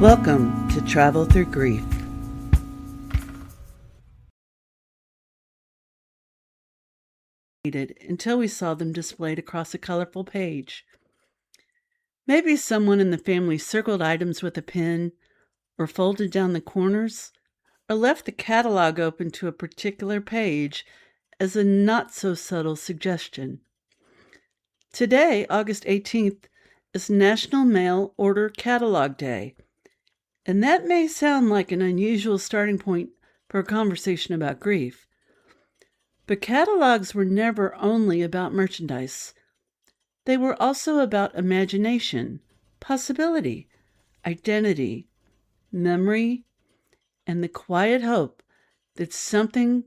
Welcome to Travel Thru Grief. Until we saw them displayed across a colorful page. Maybe someone in the family circled items with a pen, or folded down the corners, or left the catalog open to a particular page as a not-so-subtle suggestion. Today, August 18th, is National Mail Order Catalog Day. And that may sound like an unusual starting point for a conversation about grief. But catalogs were never only about merchandise. They were also about imagination, possibility, identity, memory, and the quiet hope that something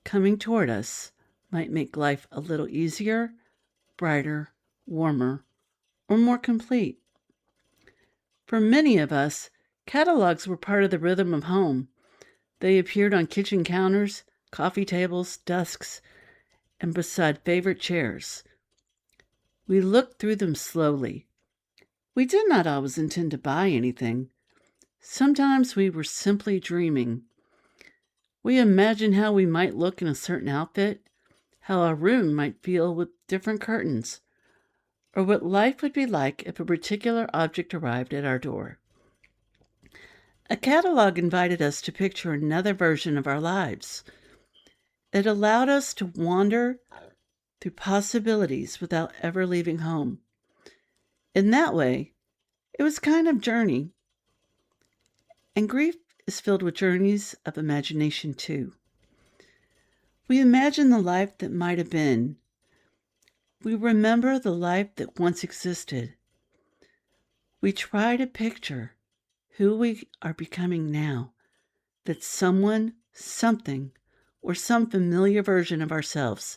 coming toward us might make life a little easier, brighter, warmer, or more complete. For many of us, catalogs were part of the rhythm of home. They appeared on kitchen counters, coffee tables, desks, and beside favorite chairs. We looked through them slowly. We did not always intend to buy anything. Sometimes we were simply dreaming. We imagined how we might look in a certain outfit, how our room might feel with different curtains, or what life would be like if a particular object arrived at our door. A catalog invited us to picture another version of our lives. It allowed us to wander through possibilities without ever leaving home. In that way, it was kind of journey. And grief is filled with journeys of imagination too. We imagine the life that might have been. We remember the life that once existed. We try to picture who we are becoming now, that someone, something, or some familiar version of ourselves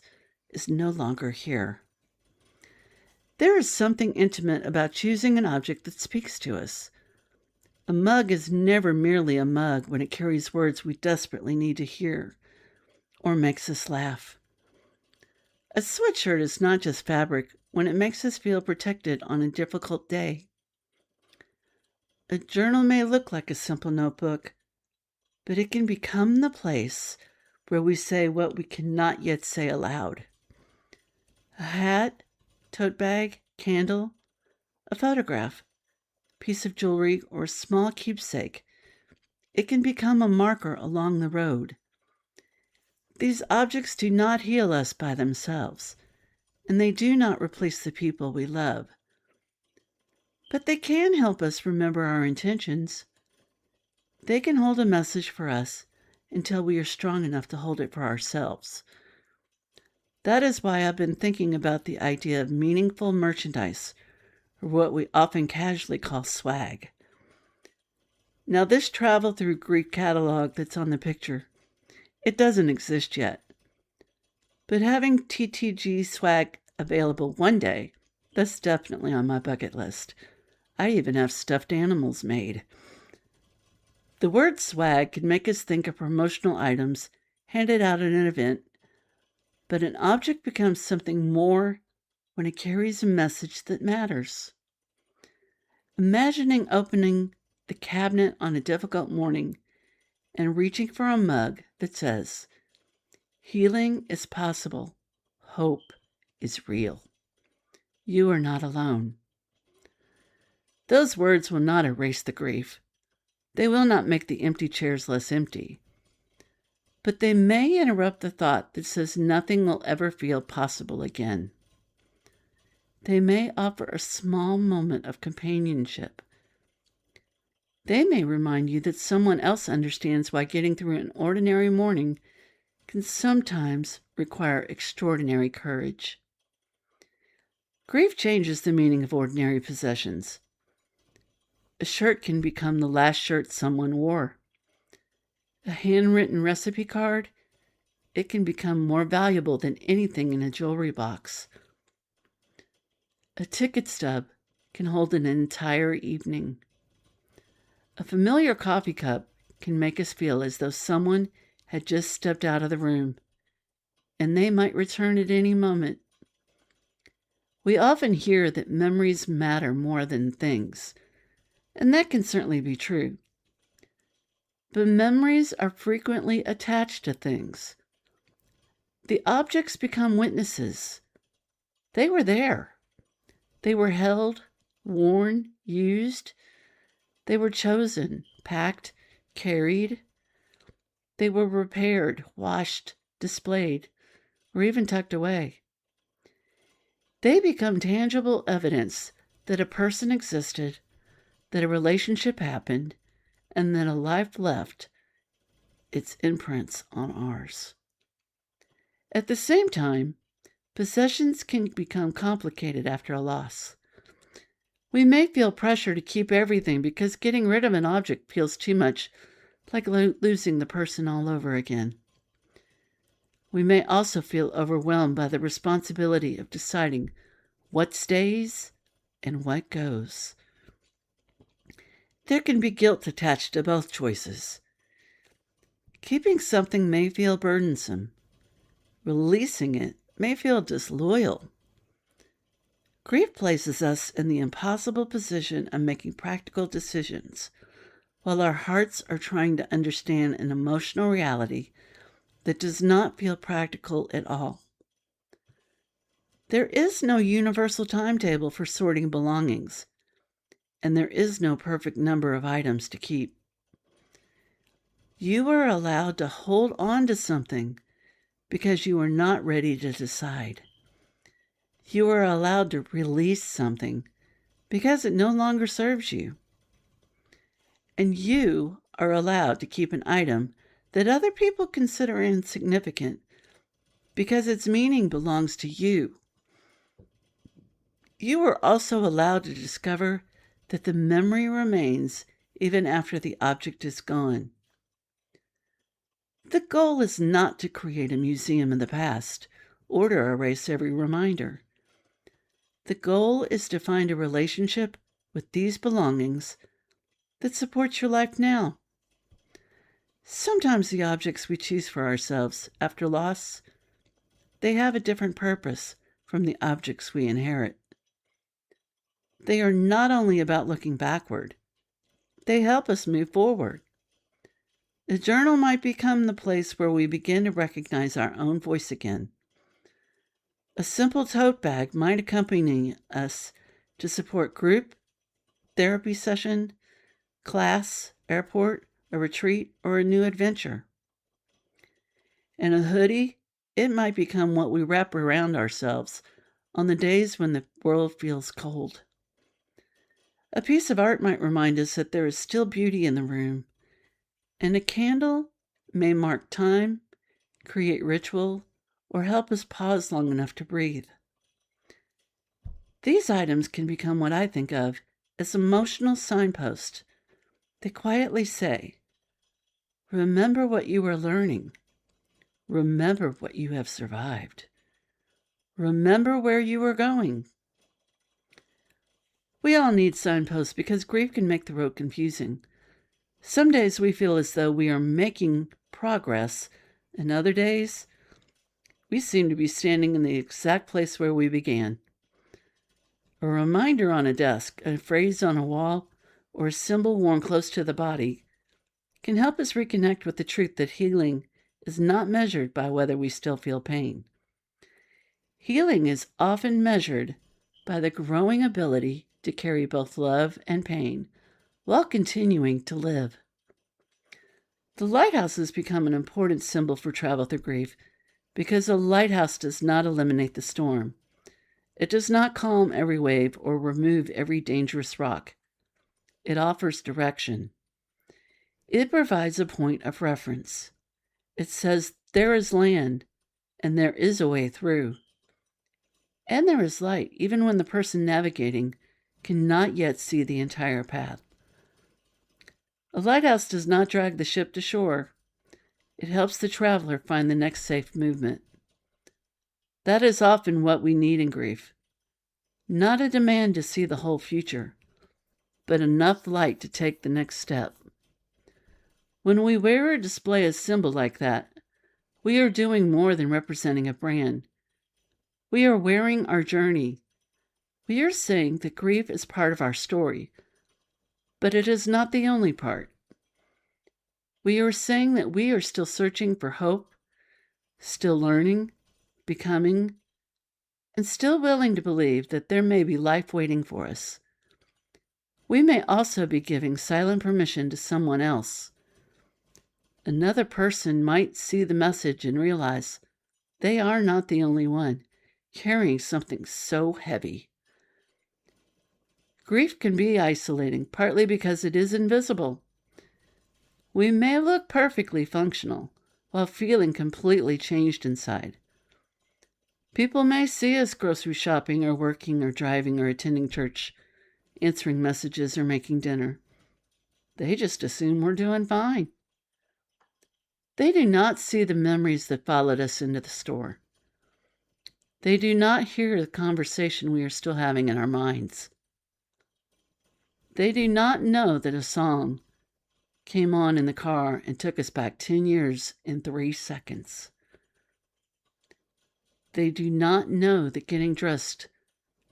is no longer here. There is something intimate about choosing an object that speaks to us. A mug is never merely a mug when it carries words we desperately need to hear, or makes us laugh. A sweatshirt is not just fabric when it makes us feel protected on a difficult day. A journal may look like a simple notebook, but it can become the place where we say what we cannot yet say aloud. A hat, tote bag, candle, a photograph, piece of jewelry, or a small keepsake. It can become a marker along the road. These objects do not heal us by themselves, and they do not replace the people we love. But they can help us remember our intentions. They can hold a message for us until we are strong enough to hold it for ourselves. That is why I've been thinking about the idea of meaningful merchandise, or what we often casually call swag. Now, this Travel Thru Grief catalog that's on the picture, it doesn't exist yet. But having TTG swag available one day, that's definitely on my bucket list. I even have stuffed animals made. The word swag can make us think of promotional items handed out at an event, but an object becomes something more when it carries a message that matters. Imagining opening the cabinet on a difficult morning and reaching for a mug that says, "Healing is possible. Hope is real. You are not alone." Those words will not erase the grief. They will not make the empty chairs less empty. But they may interrupt the thought that says nothing will ever feel possible again. They may offer a small moment of companionship. They may remind you that someone else understands why getting through an ordinary morning can sometimes require extraordinary courage. Grief changes the meaning of ordinary possessions. A shirt can become the last shirt someone wore. A handwritten recipe card, it can become more valuable than anything in a jewelry box. A ticket stub can hold an entire evening. A familiar coffee cup can make us feel as though someone had just stepped out of the room, and they might return at any moment. We often hear that memories matter more than things. And that can certainly be true. But memories are frequently attached to things. The objects become witnesses. They were there. They were held, worn, used. They were chosen, packed, carried. They were repaired, washed, displayed, or even tucked away. They become tangible evidence that a person existed, that a relationship happened, and that a life left its imprints on ours. At the same time, possessions can become complicated after a loss. We may feel pressure to keep everything because getting rid of an object feels too much like losing the person all over again. We may also feel overwhelmed by the responsibility of deciding what stays and what goes. There can be guilt attached to both choices. Keeping something may feel burdensome. Releasing it may feel disloyal. Grief places us in the impossible position of making practical decisions, while our hearts are trying to understand an emotional reality that does not feel practical at all. There is no universal timetable for sorting belongings, and there is no perfect number of items to keep. You are allowed to hold on to something because you are not ready to decide. You are allowed to release something because it no longer serves you. And you are allowed to keep an item that other people consider insignificant because its meaning belongs to you. You are also allowed to discover that the memory remains even after the object is gone. The goal is not to create a museum in the past or to erase every reminder. The goal is to find a relationship with these belongings that supports your life now. Sometimes the objects we choose for ourselves after loss, they have a different purpose from the objects we inherit. They are not only about looking backward, they help us move forward. A journal might become the place where we begin to recognize our own voice again. A simple tote bag might accompany us to support group, therapy session, class, airport, a retreat, or a new adventure. And a hoodie, it might become what we wrap around ourselves on the days when the world feels cold. A piece of art might remind us that there is still beauty in the room, and a candle may mark time, create ritual, or help us pause long enough to breathe. These items can become what I think of as emotional signposts. They quietly say, remember what you are learning. Remember what you have survived. Remember where you are going. We all need signposts because grief can make the road confusing. Some days we feel as though we are making progress, and other days we seem to be standing in the exact place where we began. A reminder on a desk, a phrase on a wall, or a symbol worn close to the body can help us reconnect with the truth that healing is not measured by whether we still feel pain. Healing is often measured by the growing ability to carry both love and pain while continuing to live. The lighthouse has become an important symbol for Travel Thru Grief because a lighthouse does not eliminate the storm. It does not calm every wave or remove every dangerous rock. It offers direction. It provides a point of reference. It says there is land and there is a way through. And there is light, even when the person navigating cannot yet see the entire path. A lighthouse does not drag the ship to shore. It helps the traveler find the next safe movement. That is often what we need in grief. Not a demand to see the whole future, but enough light to take the next step. When we wear or display a symbol like that, we are doing more than representing a brand. We are wearing our journey. We are saying that grief is part of our story, But it is not the only part. We are saying that we are still searching for hope, still learning, becoming, and still willing to believe that there may be life waiting for us. We may also be giving silent permission to someone else. Another person might see the message and realize they are not the only one carrying something so heavy. Grief can be isolating, partly because it is invisible. We may look perfectly functional while feeling completely changed inside. People may see us grocery shopping or working or driving or attending church, answering messages or making dinner. They just assume we're doing fine. They do not see the memories that followed us into the store. They do not hear the conversation we are still having in our minds. They do not know that a song came on in the car and took us back 10 years in 3 seconds. They do not know that getting dressed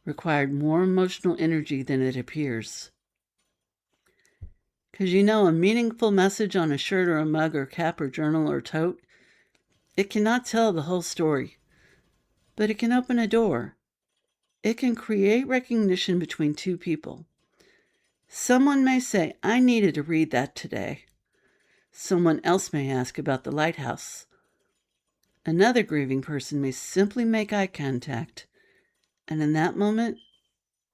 required more emotional energy than it appears. Because a meaningful message on a shirt or a mug or cap or journal or tote, it cannot tell the whole story, but it can open a door. It can create recognition between two people. Someone may say, I needed to read that today. Someone else may ask about the lighthouse. Another grieving person may simply make eye contact, and in that moment,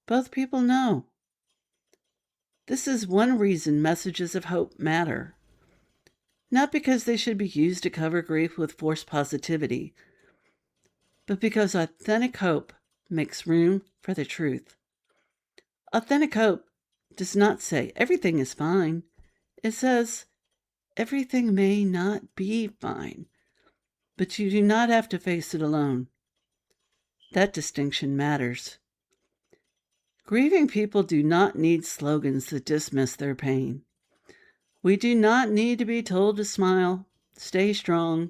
both people know. This is one reason messages of hope matter. Not because they should be used to cover grief with forced positivity, but because authentic hope makes room for the truth. Authentic hope does not say everything is fine. It says everything may not be fine, but you do not have to face it alone. That distinction matters. Grieving people do not need slogans that dismiss their pain. We do not need to be told to smile, stay strong,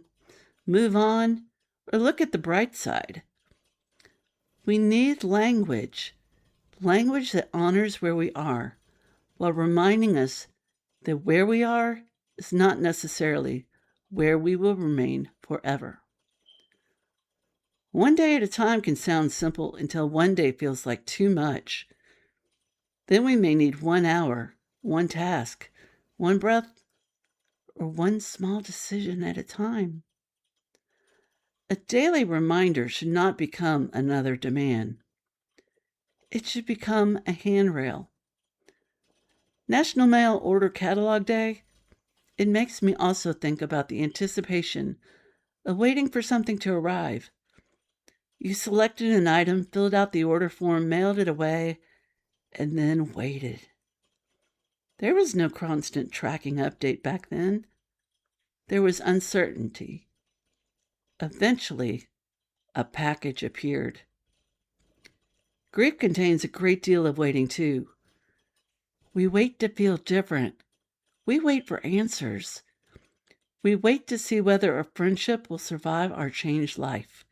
move on, or look at the bright side. We need language that honors where we are, while reminding us that where we are is not necessarily where we will remain forever. One day at a time can sound simple until one day feels like too much. Then we may need 1 hour, one task, one breath, or one small decision at a time. A daily reminder should not become another demand. It should become a handrail. National Mail Order Catalog Day, it makes me also think about the anticipation of waiting for something to arrive. You selected an item, filled out the order form, mailed it away, and then waited. There was no constant tracking update back then. There was uncertainty. Eventually, a package appeared. Grief contains a great deal of waiting, too. We wait to feel different. We wait for answers. We wait to see whether a friendship will survive our changed life.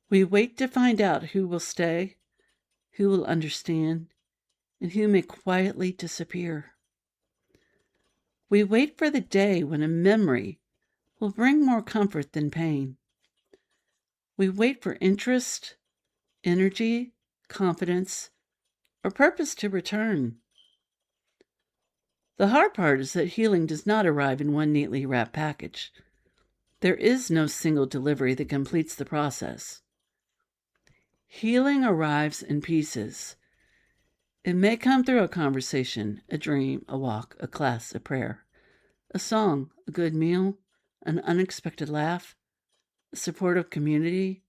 We wait to find out who will stay, who will understand, and who may quietly disappear. We wait for the day when a memory will bring more comfort than pain. We wait for interest, energy, confidence, or purpose to return. The hard part is that healing does not arrive in one neatly wrapped package. There is no single delivery that completes the process. Healing arrives in pieces. It may come through a conversation, a dream, a walk, a class, a prayer, a song, a good meal, an unexpected laugh, a supportive community,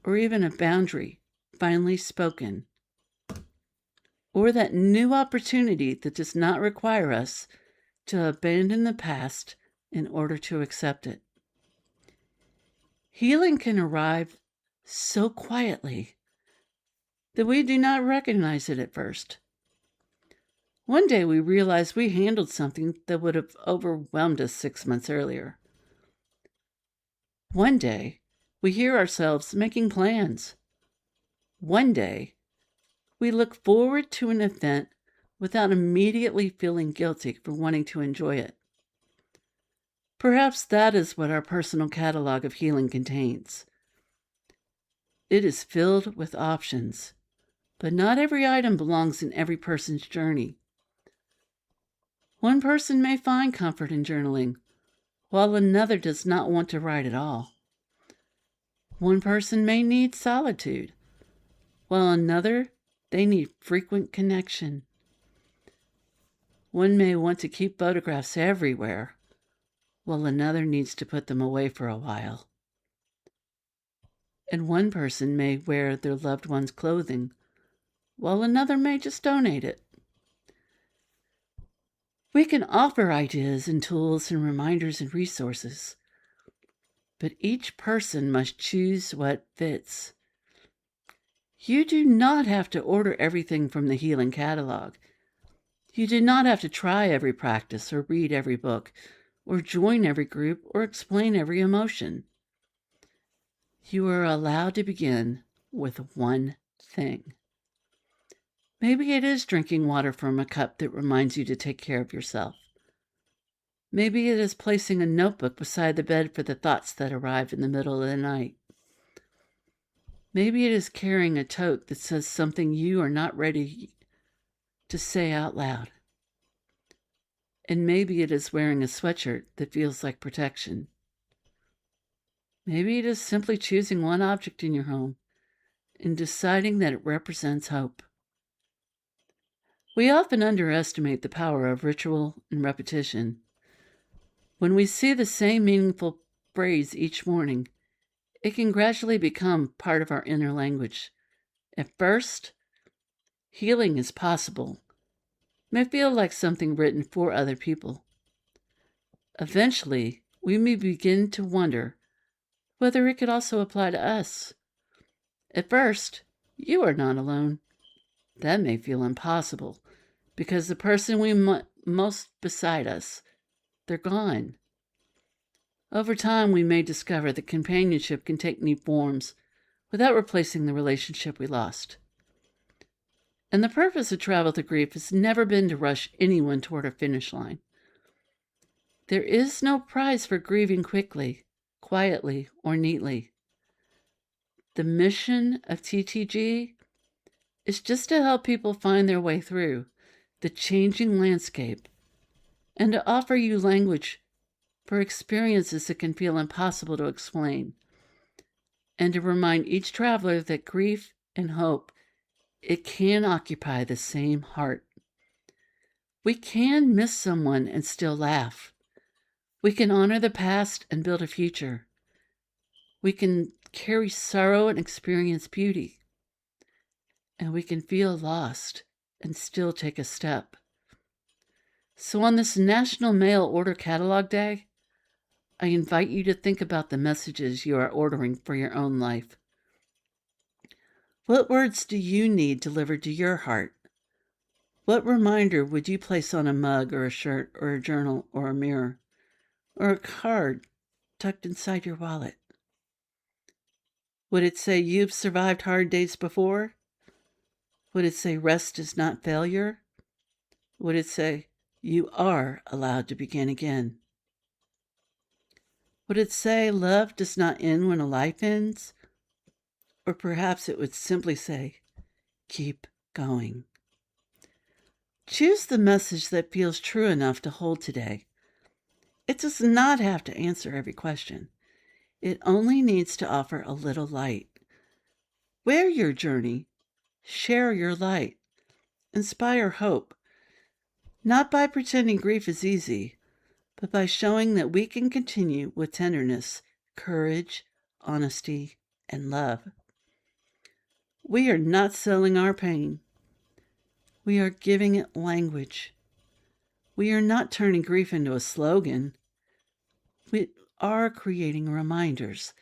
or even a boundary finally spoken, or that new opportunity that does not require us to abandon the past in order to accept it. Healing can arrive so quietly that we do not recognize it at first. One day we realize we handled something that would have overwhelmed us 6 months earlier. One day we hear ourselves making plans. One day we look forward to an event without immediately feeling guilty for wanting to enjoy it. Perhaps that is what our personal catalog of healing contains. It is filled with options, but not every item belongs in every person's journey. One person may find comfort in journaling, while another does not want to write at all. One person may need solitude, while another, they need frequent connection. One may want to keep photographs everywhere, while another needs to put them away for a while. And one person may wear their loved one's clothing, while another may just donate it. We can offer ideas and tools and reminders and resources, but each person must choose what fits. You do not have to order everything from the healing catalog. You do not have to try every practice or read every book or join every group or explain every emotion. You are allowed to begin with one thing. Maybe it is drinking water from a cup that reminds you to take care of yourself. Maybe it is placing a notebook beside the bed for the thoughts that arrive in the middle of the night. Maybe it is carrying a tote that says something you are not ready to say out loud. And maybe it is wearing a sweatshirt that feels like protection. Maybe it is simply choosing one object in your home and deciding that it represents hope. We often underestimate the power of ritual and repetition. When we see the same meaningful phrase each morning, it can gradually become part of our inner language. At first, healing is possible. It may feel like something written for other people. Eventually, we may begin to wonder whether it could also apply to us. At first, you are not alone. That may feel impossible, because the person we most beside us, they're gone. Over time, we may discover that companionship can take new forms without replacing the relationship we lost. And the purpose of Travel Thru Grief has never been to rush anyone toward a finish line. There is no prize for grieving quickly, quietly, or neatly. The mission of TTG is just to help people find their way through the changing landscape and to offer you language for experiences that can feel impossible to explain, and to remind each traveler that grief and hope, it can occupy the same heart. We can miss someone and still laugh. We can honor the past and build a future. We can carry sorrow and experience beauty. And we can feel lost and still take a step. So on this National Mail Order Catalog Day, I invite you to think about the messages you are ordering for your own life. What words do you need delivered to your heart? What reminder would you place on a mug or a shirt or a journal or a mirror or a card tucked inside your wallet? Would it say you've survived hard days before? Would it say rest is not failure? Would it say you are allowed to begin again? Would it say love does not end when a life ends? Or perhaps it would simply say, keep going. Choose the message that feels true enough to hold today. It does not have to answer every question. It only needs to offer a little light. Wear your journey. Share your light. Inspire hope. Not by pretending grief is easy, but by showing that we can continue with tenderness, courage, honesty, and love. We are not selling our pain. We are giving it language. We are not turning grief into a slogan. We are creating reminders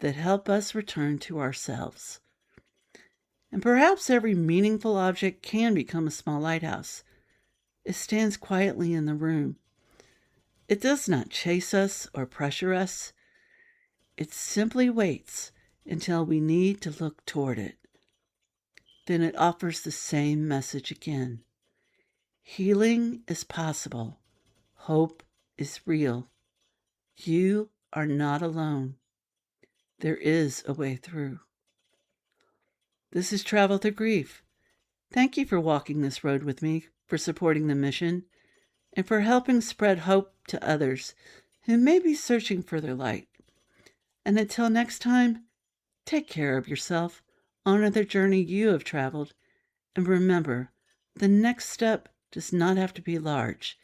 that help us return to ourselves. And perhaps every meaningful object can become a small lighthouse. It stands quietly in the room. It does not chase us or pressure us. It simply waits until we need to look toward it. Then it offers the same message again. Healing is possible. Hope is real. You are not alone. There is a way through. This is Travel Thru Grief. Thank you for walking this road with me, for supporting the mission, and for helping spread hope to others who may be searching for their light. And until next time, take care of yourself, honor the journey you have traveled, and remember, the next step does not have to be large.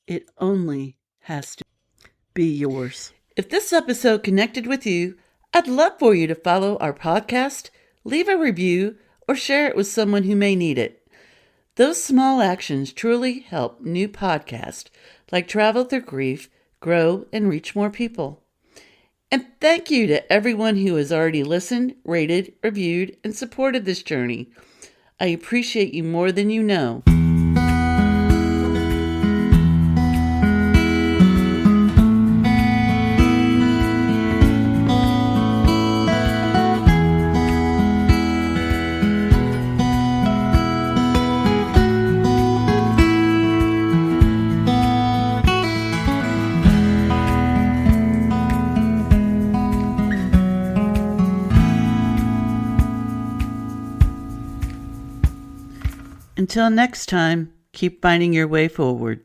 It only has to be yours. If this episode connected with you, I'd love for you to follow our podcast, leave a review, or share it with someone who may need it. Those small actions truly help new podcasts like Travel Thru Grief grow and reach more people. And thank you to everyone who has already listened, rated, reviewed, and supported this journey. I appreciate you more than you know. Until next time, keep finding your way forward.